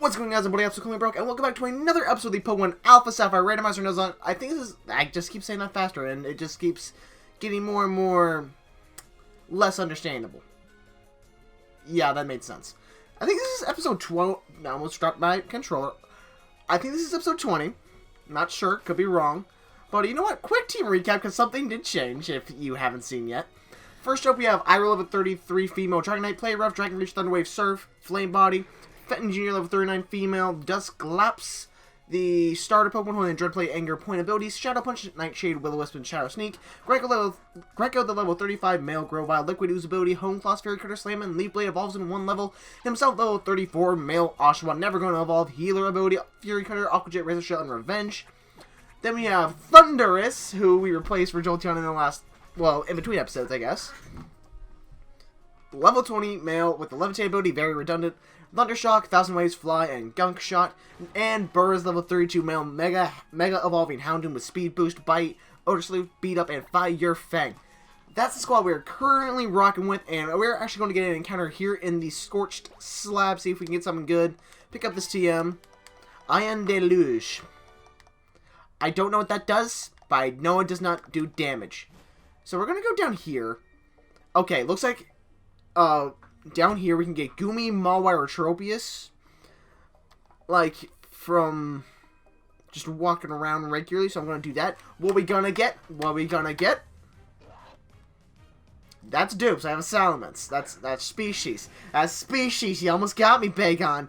What's going on, guys? I'm BloodyAbsol coming broke, and welcome back to another episode of the Pokemon Alpha Sapphire Randomizer Nuzlocke. I just keep saying that faster, and it just keeps getting more and more less understandable. Yeah, that made sense. I think this is episode 12. I almost dropped my controller. I think this is episode 20. Not sure, could be wrong. But you know what? Quick team recap, because something did change if you haven't seen yet. First up, we have Iroh level 33 female, Dragonite, Play Rough, Dragon Reach, Thunderwave, Surf, Flame Body, Fenton Jr. level 39 female, Dusclops, the starter Pokemon holding Dreadplay, Anger, Point abilities, Shadow Punch, Nightshade, Will-O-Wisp, and Shadow Sneak, Greco the level 35 male, Grovyle, Liquid Ooze ability, Hone Claws, Fairy Cutter, Slam, and Leaf Blade evolves in one level, himself level 34 male, Oshawott, never going to evolve, Healer ability, Fury Cutter, Aqua Jet, Razor Shell, and Revenge. Then we have Thundurus, who we replaced for Jolteon in the last, well, in between episodes, I guess. Level 20 male with the Levitate ability, very redundant. Thundershock, Thousand Waves Fly, and Gunk Shot. And Burr's level 32 male, Mega Evolving Houndoom with Speed Boost, Bite, Odor Salute, Beat Up, and Fire Fang. That's the squad we're currently rocking with, and we're actually going to get an encounter here in the Scorched Slab, see if we can get something good. Pick up this TM. Iron Deluge. I don't know what that does, but I know it does not do damage. So we're going to go down here. Okay, looks like down here we can get Goomy, Mawile, or Tropius. Like, from just walking around regularly, so I'm going to do that. What we gonna get? What we gonna get? That's dupes. I have a Salamence. That's species. That's species. You almost got me, Bagon.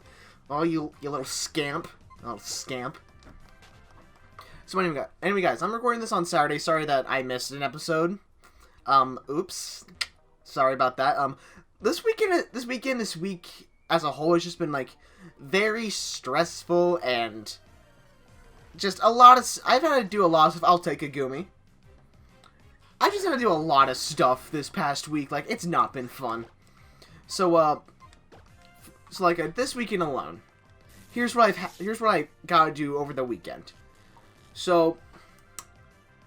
Oh, you little scamp. Oh, scamp. So anyway, guys, I'm recording this on Saturday. Sorry that I missed an episode. Oops. Sorry about that. This week as a whole has just been, like, very stressful and just a lot of... I've had to do a lot of stuff. I'll take a Goomy. I've just had to do a lot of stuff this past week. Like, it's not been fun. So, this weekend alone, here's what I gotta do over the weekend. So,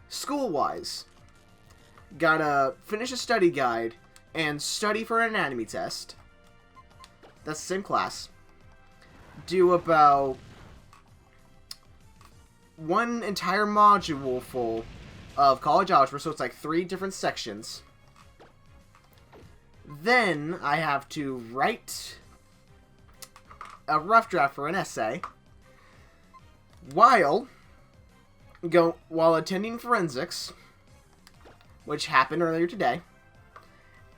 school-wise, gotta finish a study guide and study for an anatomy test. That's the same class. Do about one entire module full of college algebra, so it's like 3 different sections. Then I have to write a rough draft for an essay while attending forensics, which happened earlier today.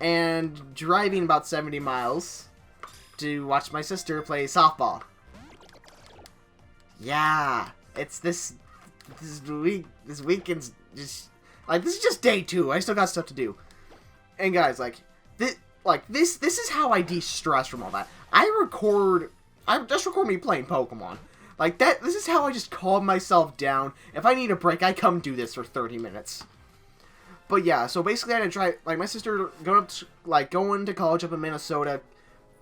And driving about 70 miles to watch my sister play softball. Yeah, it's this weekend's just like, this is just day 2. I still got stuff to do. And guys, this is how I de-stress from all that. I just record me playing Pokemon. Like that. This is how I just calm myself down. If I need a break, I come do this for 30 minutes. But yeah, so basically I had to try, like, my sister going to college up in Minnesota.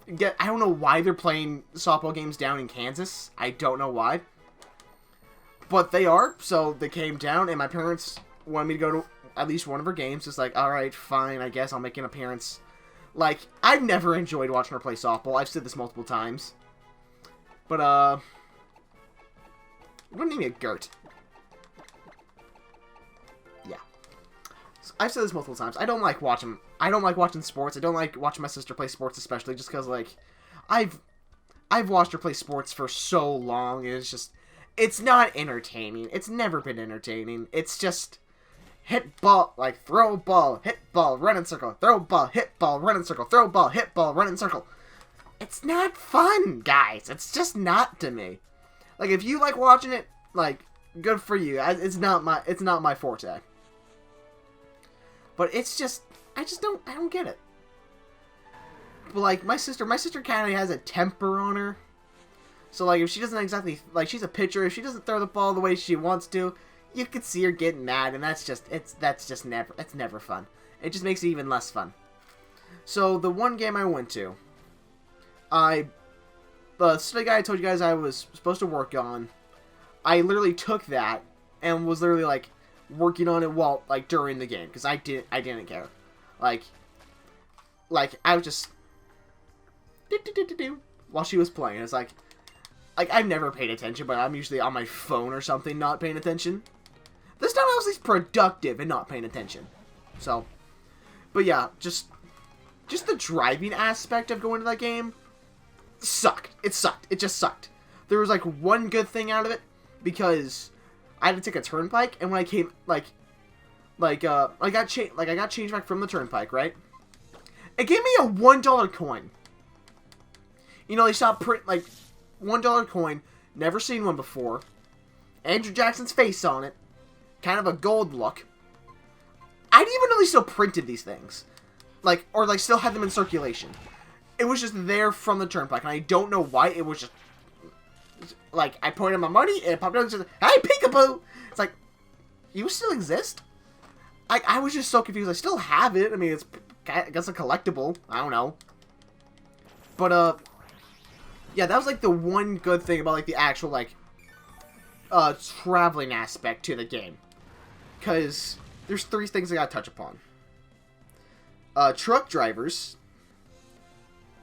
I don't know why they're playing softball games down in Kansas. I don't know why. But they are, so they came down, and my parents wanted me to go to at least one of her games. It's like, alright, fine, I guess I'll make an appearance. Like, I've never enjoyed watching her play softball. I've said this multiple times. But, I'm gonna name it Gert. I've said this multiple times. I don't like watching sports. I don't like watching my sister play sports, especially just because, like, I've watched her play sports for so long, and it's not entertaining. It's never been entertaining. It's just hit ball, like, throw ball, hit ball, run in circle, throw ball, hit ball, run in circle, throw ball, hit ball, run in circle. It's not fun, guys. It's just not to me. Like, if you like watching it, like, good for you. It's not my forte. But it's just, I don't get it. But, like, my sister kind of has a temper on her. So, like, if she doesn't exactly, like, she's a pitcher, if she doesn't throw the ball the way she wants to, you could see her getting mad, and it's never fun. It just makes it even less fun. So, the one game I went to, the study guide I told you guys I was supposed to work on, I literally took that, and was literally, like, working on it while, like, during the game, because I didn't care. Like, I was just while she was playing. It's like, like, I've never paid attention, but I'm usually on my phone or something not paying attention. This time I was at least productive and not paying attention. So, but yeah, just the driving aspect of going to that game sucked. It sucked. It just sucked. There was, like, one good thing out of it, because I had to take a turnpike, and when I came, I got change back from the turnpike, right? It gave me a $1 coin. You know, they stopped print, like, $1 coin, never seen one before. Andrew Jackson's face on it. Kind of a gold look. I didn't even know they still printed these things. Like, or, like, still had them in circulation. It was just there from the turnpike, and I don't know why. It was just, like, I pointed my money, and it popped up and said, "Hey, Peekaboo!" It's like, you still exist? I was just so confused. I still have it. I mean, it's, I guess, a collectible. I don't know. But, yeah, that was, like, the one good thing about, like, the actual, like, traveling aspect to the game. Because there's 3 things I gotta touch upon. Truck drivers,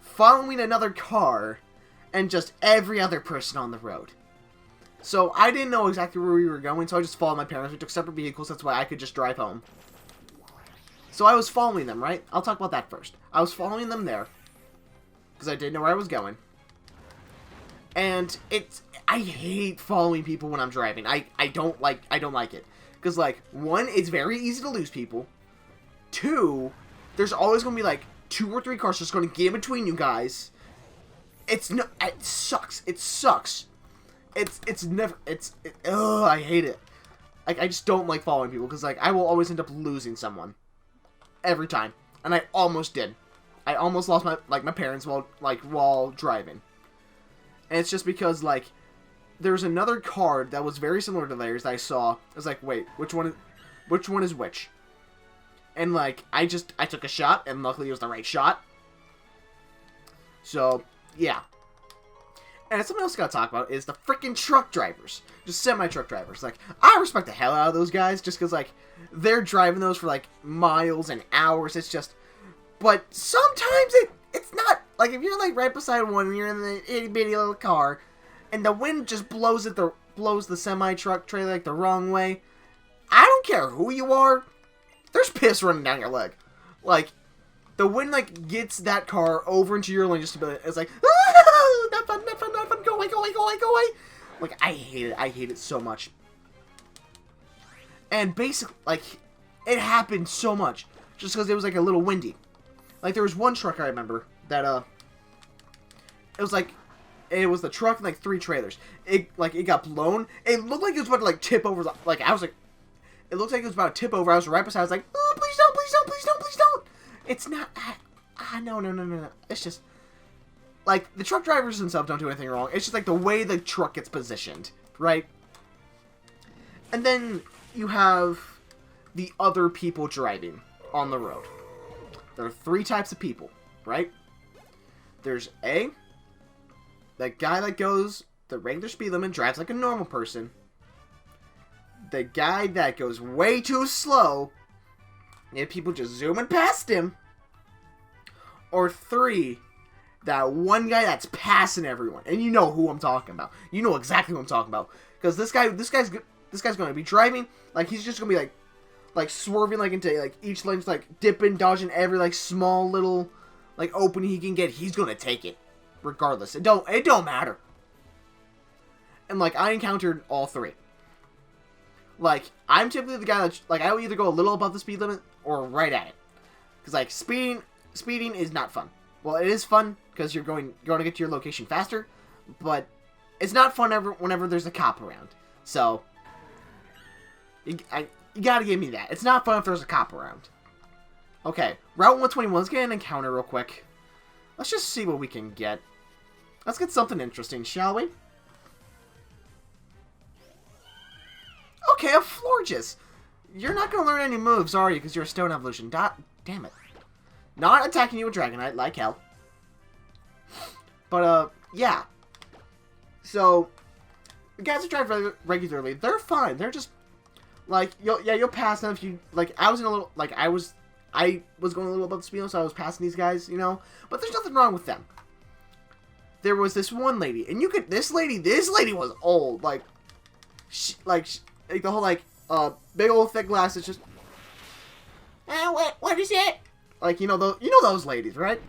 following another car, and just every other person on the road. So, I didn't know exactly where we were going, so I just followed my parents. We took separate vehicles, that's why I could just drive home. So, I was following them, right? I'll talk about that first. I was following them there, because I didn't know where I was going. And I hate following people when I'm driving. I don't like it. Because, like, 1, it's very easy to lose people. 2, there's always going to be, like, 2 or 3 cars just going to get in between you guys. It sucks. It sucks. I hate it. Like, I just don't like following people, because, like, I will always end up losing someone. Every time. And I almost did. I almost lost my parents while driving. And it's just because, like, there's another card that was very similar to theirs that I saw. I was like, wait, which one is which? And, like, I took a shot, and luckily it was the right shot. So, yeah. And something else I gotta talk about is the freaking truck drivers. Just semi-truck drivers. Like, I respect the hell out of those guys, just because, like, they're driving those for, like, miles and hours. It's just... But sometimes it's not... Like, if you're, like, right beside one, and you're in the itty-bitty little car, and the wind just blows the semi-truck trailer, like, the wrong way, I don't care who you are, there's piss running down your leg. Like, the wind, like, gets that car over into your lane just a bit. It's like, ah, not fun, not fun, not fun, go away, go away, go away, go away. Like, I hate it so much. And basically, like, it happened so much, just because it was, like, a little windy. Like, there was one truck I remember that, it was the truck and, like, 3 trailers. It got blown. It looked like it was about to, like, tip over. Like, I was like, it looked like it was about to tip over. I was right beside. I was like, oh, please don't, please don't, please don't, please don't. It's not, no. It's just, like, the truck drivers themselves don't do anything wrong. It's just, like, the way the truck gets positioned, right? And then you have the other people driving on the road. There are 3 types of people, right? There's A, the guy that goes the regular speed limit, drives like a normal person. The guy that goes way too slow, and people just zooming past him. Or 3, that one guy that's passing everyone, and you know who I'm talking about. You know exactly who I'm talking about, because this guy's going to be driving like he's just going to be like swerving like into like each lane's like dipping, dodging every like small little like opening he can get. He's going to take it regardless. It don't matter. And like I encountered all 3. Like, I'm typically the guy that, like, I will either go a little above the speed limit or right at it. Because, like, speeding is not fun. Well, it is fun because you're going to get to your location faster, but it's not fun whenever there's a cop around. So, you gotta give me that. It's not fun if there's a cop around. Okay, Route 121. Let's get an encounter real quick. Let's just see what we can get. Let's get something interesting, shall we? Okay, a Florges. You're not going to learn any moves, are you? Because you're a stone evolution. Damn it. Not attacking you with Dragonite, like hell. But, yeah. So, the guys that drive regularly, they're fine. They're just, like, you'll pass them if you, like, I was going a little above the speed limit, so I was passing these guys, you know? But there's nothing wrong with them. there was this one lady, and this lady was old, like the whole, like, big old thick glasses, just, what is it? Like, you know those ladies, right?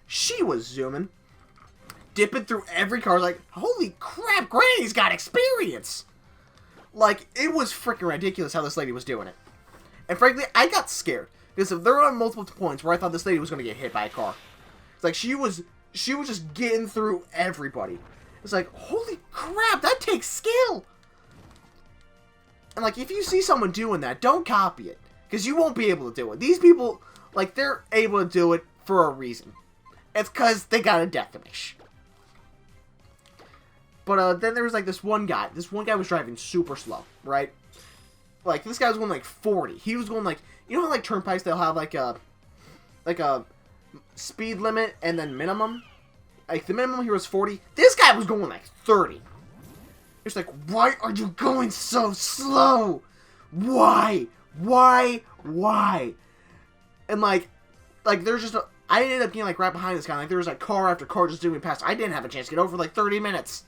She was zooming, dipping through every car, like, holy crap, Granny's got experience! Like, it was freaking ridiculous how this lady was doing it. And frankly, I got scared, because there were multiple points where I thought this lady was going to get hit by a car. It's like, she was just getting through everybody. It's like, holy crap, that takes skill! And, like, if you see someone doing that, don't copy it. Because you won't be able to do it. These people, like, they're able to do it for a reason. It's because they got a death wish. But, then there was, like, this one guy. This one guy was driving super slow, right? Like, this guy was going, like, 40. He was going, like, you know how, like, turnpikes, they'll have, like a speed limit and then minimum? Like, the minimum here was 40. This guy was going, like, 30. It's like, why are you going so slow? Why? Why? And, like, there's just I ended up getting, like, right behind this guy. Like, there was, like, car after car just doing past. I didn't have a chance to get over for, like, 30 minutes.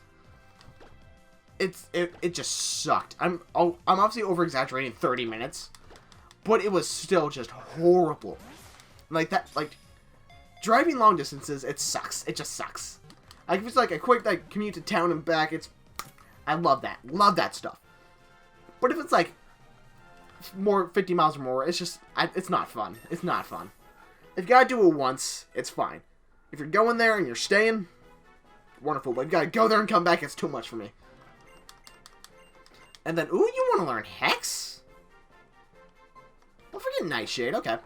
It just sucked. I'm obviously over-exaggerating 30 minutes. But it was still just horrible. Like, that, like, driving long distances, it sucks. It just sucks. Like, if it's, like, a quick, like, commute to town and back, I love that. Love that stuff. But if it's, like, more 50 miles or more, it's just, it's not fun. It's not fun. If you gotta do it once, it's fine. If you're going there and you're staying, wonderful. But if you gotta go there and come back, it's too much for me. And then, ooh, you want to learn Hex? Well, forget Nightshade, okay.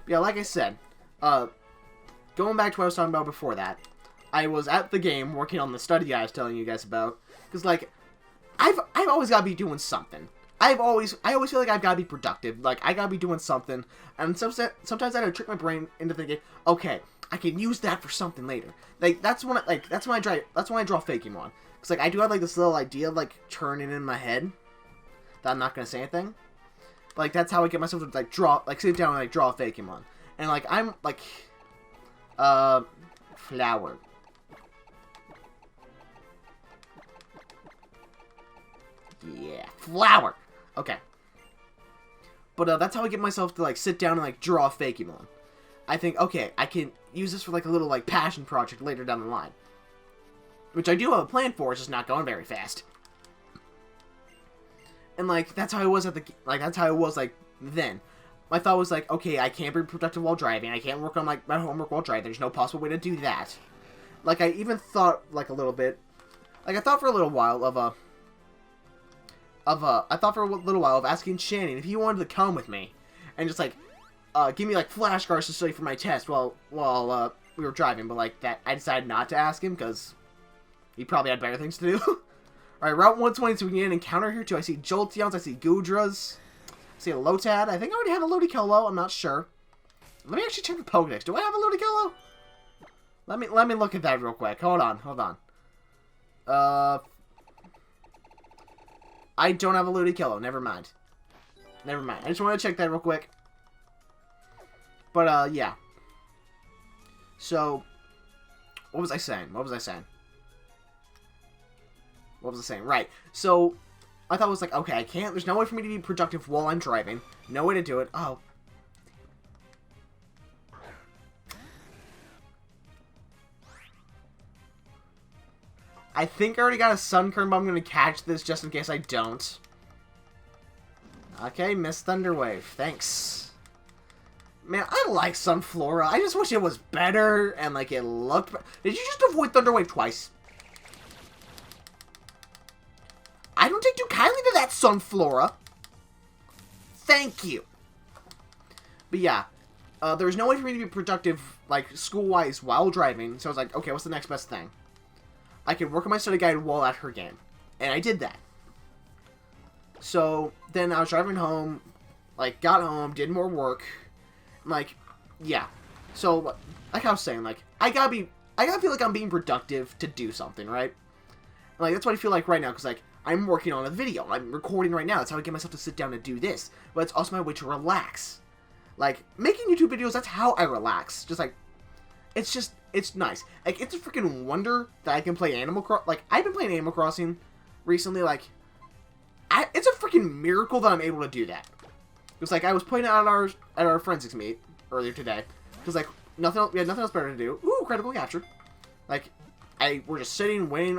But yeah, like I said, going back to what I was talking about before that, I was at the game working on the study I was telling you guys about. Because, like, I've always got to be doing something. I always feel like I've got to be productive. Like, I got to be doing something. And sometimes I gotta trick my brain into thinking, okay, I can use that for something later. Like, that's when I draw Pokemon. Because, like, I do have, like, this little idea of, like, turning in my head that I'm not going to say anything. But, like, that's how I get myself to, like, sit down and, like, draw a Pokemon. And, like, I'm, like, flower. Yeah, flower. Okay. But, that's how I get myself to, like, sit down and, like, draw a Pokemon. I think, okay, I can use this for, like, a little, like, passion project later down the line. Which I do have a plan for, it's just not going very fast. And, like, that's how I was then. My thought was, like, okay, I can't be productive while driving, I can't work on, like, my homework while driving, there's no possible way to do that. Like, I even thought, like, a little bit, like, I thought for a little while of asking Shannon if he wanted to come with me, and just, like, give me, like, flashcards to study for my test while we were driving, but, like, that, I decided not to ask him, because he probably had better things to do. Alright, Route 122, we get an encounter here, too. I see Jolteons, I see Goodras, I see a Lotad. I think I already have a Ludicolo, I'm not sure. Let me actually check the Pokedex. Do I have a Ludicolo? Let me look at that real quick. Hold on. I don't have a Ludicolo, never mind. I just want to check that real quick. But, yeah. So, what was I saying? Right. So, I thought it was like, okay, I can't, there's no way for me to be productive while I'm driving. No way to do it. Oh. I think I already got a Sunkern, but I'm going to catch this just in case I don't. Okay, Miss Thunderwave. Thanks. Man, I like Sunflora. I just wish it was better and, like, it looked... Did you just avoid Thunderwave twice? I don't take too kindly to that, Sunflora. Thank you. But yeah, there's no way for me to be productive, like, school-wise while driving. So I was like, okay, what's the next best thing? I could work on my study guide while at her game. And I did that. So then I was driving home, like, got home, did more work. Like, yeah. So, like I was saying, like, I gotta feel like I'm being productive to do something, right? Like, that's what I feel like right now, because, like, I'm working on a video. I'm recording right now. That's how I get myself to sit down and do this. But it's also my way to relax. Like, making YouTube videos, that's how I relax. Just, like, it's just, it's nice. Like, it's a freaking wonder that I can play Animal Crossing. Like, I've been playing Animal Crossing recently. Like, it's a freaking miracle that I'm able to do that. Because, like, I was playing it at our forensics meet earlier today. Because, like, we had nothing else better to do. Ooh, critical capture. Like, we're just sitting, waiting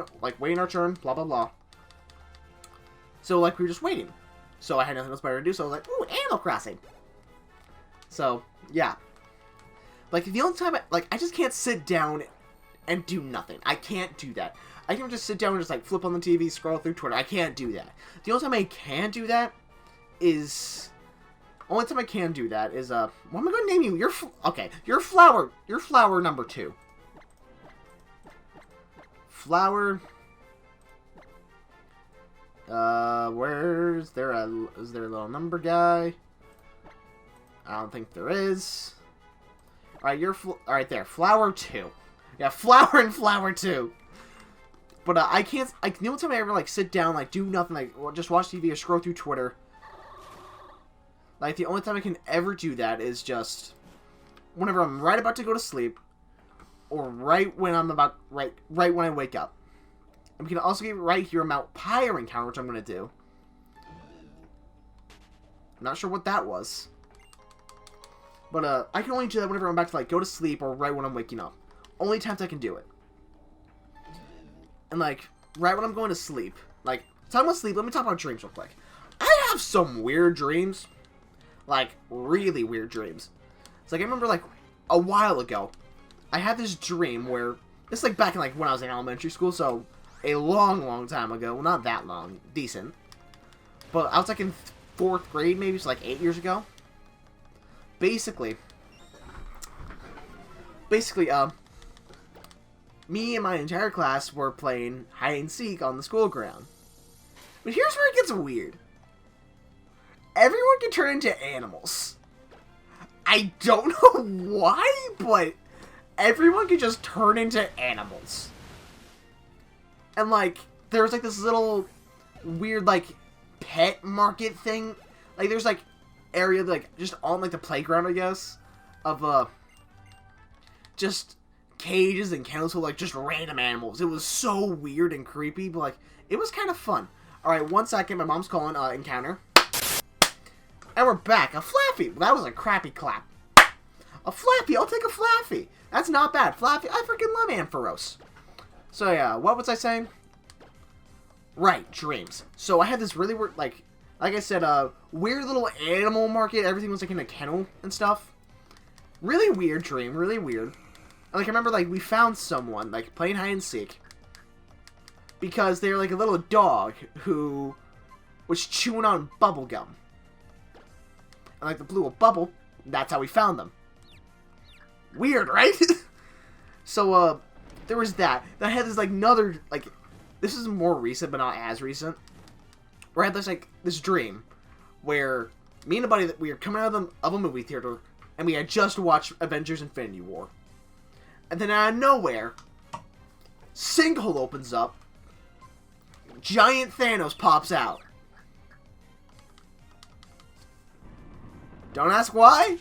our turn, blah, blah, blah. So, like, we were just waiting. So, I had nothing else better to do, so I was like, ooh, Animal Crossing. So, yeah. Like, the only time I just can't sit down and do nothing. I can't do that. I can just sit down and just, like, flip on the TV, scroll through Twitter. I can't do that. The only time I can do that is... what am I going to name you? You're flower number 2. Flower... is there a little number guy? I don't think there is. Alright, alright there, Flower 2. Yeah, Flower and Flower 2. But, I can't, the only time I ever, like, sit down, like, do nothing, like, just watch TV or scroll through Twitter. Like, the only time I can ever do that is just whenever I'm right about to go to sleep, or right when right when I wake up. And we can also get right here a Mount Pyre encounter, which I'm going to do. I'm not sure what that was. But, I can only do that whenever I'm about to, like, go to sleep or right when I'm waking up. Only times I can do it. And, like, right when I'm going to sleep. Like, talking about sleep, let me talk about dreams real quick. I have some weird dreams. Like, really weird dreams. It's like, I remember, like, a while ago, I had this dream where, it's like back in, like, when I was in elementary school, so a long, long time ago. Well, not that long. Decent. But I was, like, in 4th grade, maybe, so, like, 8 years ago. Basically, me and my entire class were playing hide and seek on the school ground. But here's where it gets weird. Everyone can turn into animals. I don't know why, but everyone can just turn into animals. And, like, there was, like, this little weird, like, pet market thing. Like, there's, like, area, like, just on, like, the playground, I guess, of, just cages and kennels with, like, just random animals. It was so weird and creepy, but, like, it was kind of fun. Alright, 1 second, my mom's calling, encounter. And we're back. A Flaffy! That was a crappy clap. A Flaffy! I'll take a Flaffy! That's not bad. Flaffy, I freaking love Ampharos. So, yeah, what was I saying? Right, dreams. So, I had this really weird, like I said, weird little animal market. Everything was, like, in a kennel and stuff. Really weird dream. Really weird. And, like, I remember, like, we found someone, like, playing hide and seek. Because they were, like, a little dog who was chewing on bubble gum. And, like, the blew a bubble. That's how we found them. Weird, right? So, there was that. Then I had this, like, another, like, this is more recent, but not as recent. Where I had this, like, this dream where me and a buddy, that we were coming out of a movie theater, and we had just watched Avengers Infinity War. And then out of nowhere, sinkhole opens up, giant Thanos pops out. Don't ask why.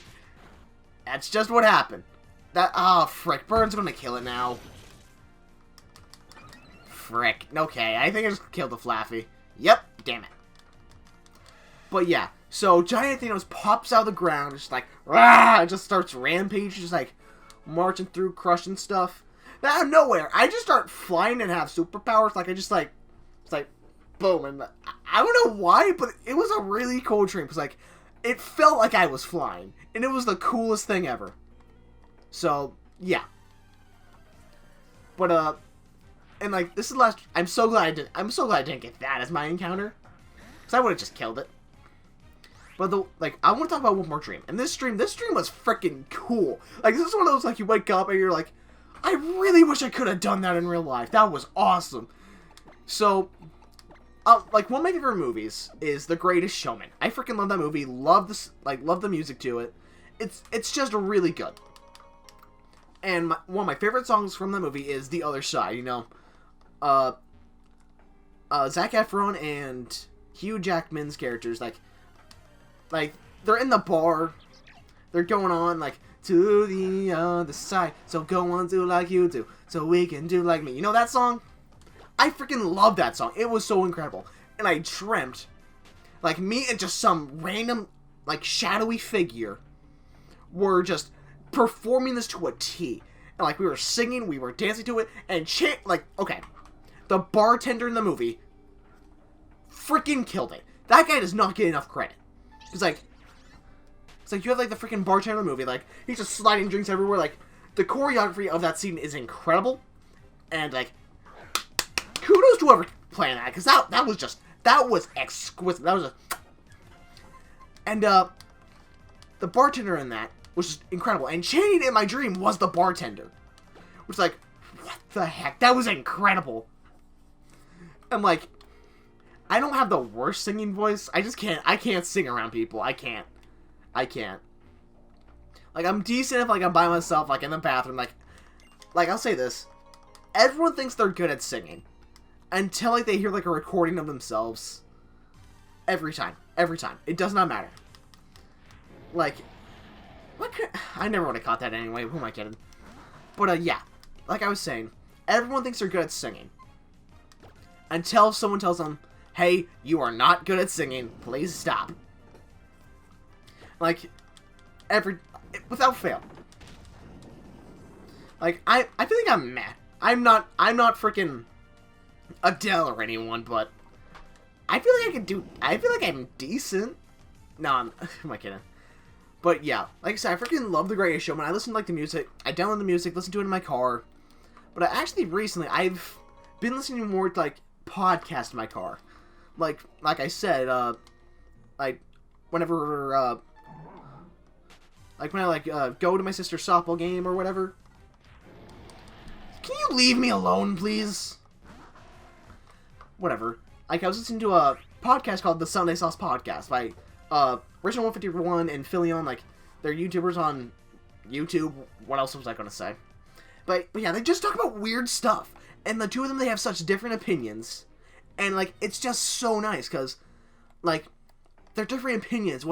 That's just what happened. Frick, Burns gonna kill it now. Frick. Okay, I think I just killed the Flaffy. Yep, damn it. But yeah, so giant Thanos pops out of the ground, just like, rah, just starts rampage, just like, marching through, crushing stuff. Then out of nowhere, I just start flying and have superpowers, like, it's like, boom, and I don't know why, but it was a really cool dream, because, like, it felt like I was flying, and it was the coolest thing ever. So, yeah. But, and, like, this is the last, I'm so glad I didn't get that as my encounter, because I would have just killed it. But, I want to talk about one more dream, and this dream was freaking cool. Like, this is one of those, like, you wake up and you're like, I really wish I could have done that in real life. That was awesome. So, like, one of my favorite movies is The Greatest Showman. I freaking love that movie. Love this, love the music to it. It's just really good. And one of my favorite songs from the movie is The Other Side. You know, Zac Efron and Hugh Jackman's characters, like they're in the bar. They're going on, like, to the other side. So go on, do like you do, so we can do like me. You know that song? I freaking love that song. It was so incredible. And I dreamt, like, me and just some random, like, shadowy figure were just performing this to a T. And, like, we were singing, we were dancing to it, and like, okay. The bartender in the movie freaking killed it. That guy does not get enough credit. It's like you have, like, the freaking bartender in the movie, like, he's just sliding drinks everywhere, like, the choreography of that scene is incredible. And, like, kudos to whoever planned that, because that was exquisite. That was and the bartender in that was just incredible. And Channing in my dream was the bartender, which, like, what the heck? That was incredible. I'm like, I don't have the worst singing voice. I can't sing around people. I can't. Like, I'm decent if, like, I'm by myself, like, in the bathroom. Like, I'll say this. Everyone thinks they're good at singing until, like, they hear, like, a recording of themselves. Every time. It does not matter. Like, I never would have caught that anyway. Who am I kidding? But, yeah. Like I was saying, everyone thinks they're good at singing until someone tells them, hey, you are not good at singing. Please stop. Like, without fail. Like, I feel like I'm meh. I'm not freaking Adele or anyone, but I feel like I'm decent. No, who am I kidding? But yeah, like I said, I freaking love The Greatest Showman. I listen to, like, the music. I download the music, listen to it in my car. But recently, I've been listening more to, like, podcasts in my car. Like I said, like, whenever, like, when I, go to my sister's softball game or whatever. Can you leave me alone, please? Whatever. Like, I was listening to a podcast called The Sunday Sauce Podcast by, Original 151 and Philion. Like, they're YouTubers on YouTube. What else was I gonna say? But yeah, they just talk about weird stuff. And the two of them, they have such different opinions. And, like, it's just so nice, because, like, they're different opinions.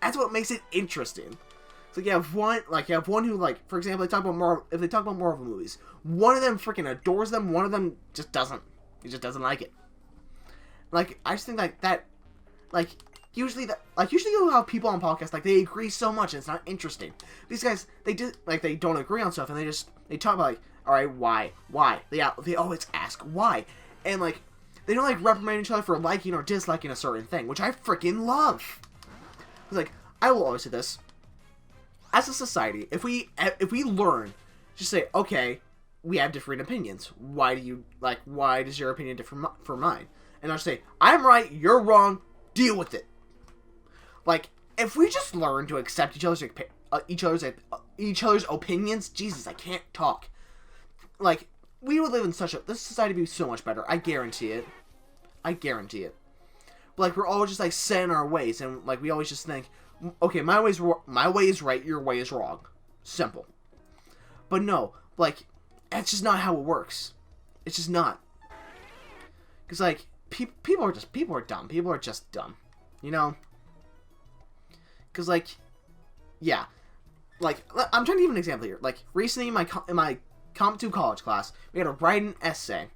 That's what makes it interesting. So you have one who, like, for example, if they talk about Marvel movies, one of them freaking adores them, one of them just doesn't. He just doesn't like it. Like, I just think, like, that, like, usually you'll have people on podcasts, like, they agree so much and it's not interesting. These guys, they don't agree on stuff, and they talk about, like, alright, why? They always ask why. And, like, they don't, like, reprimand each other for liking or disliking a certain thing, which I freaking love. Because, like, I will always say this. As a society, if we learn, just say, okay, we have different opinions. Why does your opinion differ from mine? And I'll say, I'm right, you're wrong, deal with it. Like, if we just learn to accept each other's opinions, Jesus, I can't talk. Like, we would live in this society would be so much better. I guarantee it. But, like, we're all just, like, set in our ways, and, like, we always just think, okay, my way is right, your way is wrong. Simple. But no, like, that's just not how it works. It's just not. Because, like, people are dumb. People are just dumb. You know? Because, like, yeah. Like, I'm trying to give an example here. Like, recently in my Comp 2 college class, we had to write an essay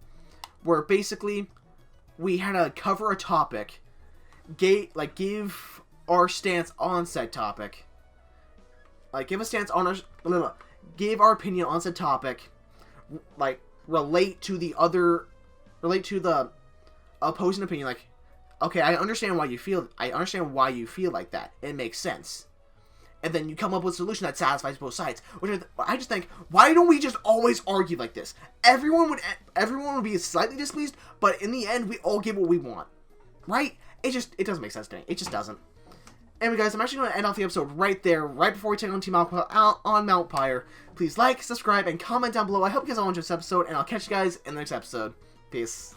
where basically we had to cover a topic, give our stance on said topic. Like, give our opinion on said topic. Like, relate to the opposing opinion. Like, okay, I understand why you feel like that. It makes sense. And then you come up with a solution that satisfies both sides. Which I just think, why don't we just always argue like this? Everyone would be slightly displeased, but in the end, we all get what we want. Right? It doesn't make sense to me. It just doesn't. Anyway, guys, I'm actually going to end off the episode right there, right before we take on Team Alpha on Mount Pyre. Please like, subscribe, and comment down below. I hope you guys all enjoyed this episode, and I'll catch you guys in the next episode. Peace.